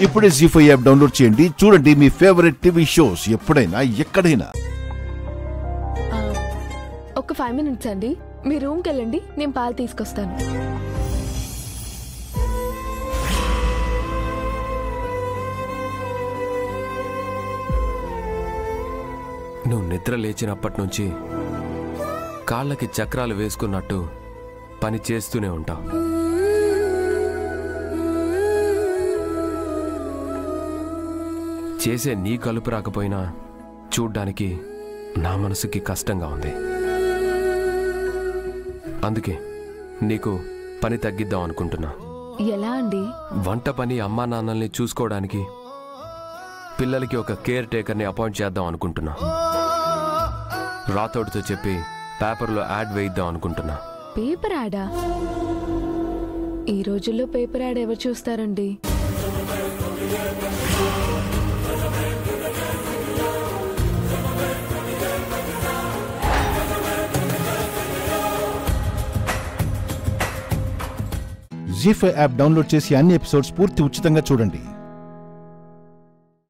ఇప్పుడే జీ5 app download చేయండి. చూడండి మీ ఫేవరెట్ టీవీ షోస్ ఎప్పుడైనా ఎక్కడైనా. ఒక 5 minutes అండి. మీ రూమ్కి వెళ్ళండి, నేను పాలు తీసుకొస్తాను. నువ్వు నిద్ర లేచినప్పటి నుంచి కాళ్ళకి చక్రాలు వేసుకున్నట్టు పని చేస్తూనే ఉంటావు. చేసే నీ కలుపు రాకపోయినా చూడ్డానికి నా మనసుకి కష్టంగా ఉంది. అందుకే నీకు పని తగ్గిద్దాం అనుకుంటున్నా. ఎలా అండి? వంట పని అమ్మా నాన్నల్ని చూసుకోవడానికి పిల్లలకి ఒక కేర్ టేకర్ని అపాయింట్ చేద్దాం అనుకుంటున్నా. రాతోడితో చెప్పి పేపర్లో యాడ్ వేయిద్దాం అనుకుంటున్నా. పేపర్ యాడా? ఈ రోజుల్లో పేపర్ యాడ్ ఎవరు చూస్తారండి? జీ5 యాప్ డౌన్లోడ్ చేసి అన్ని ఎపిసోడ్స్ పూర్తి ఉచితంగా చూడండి.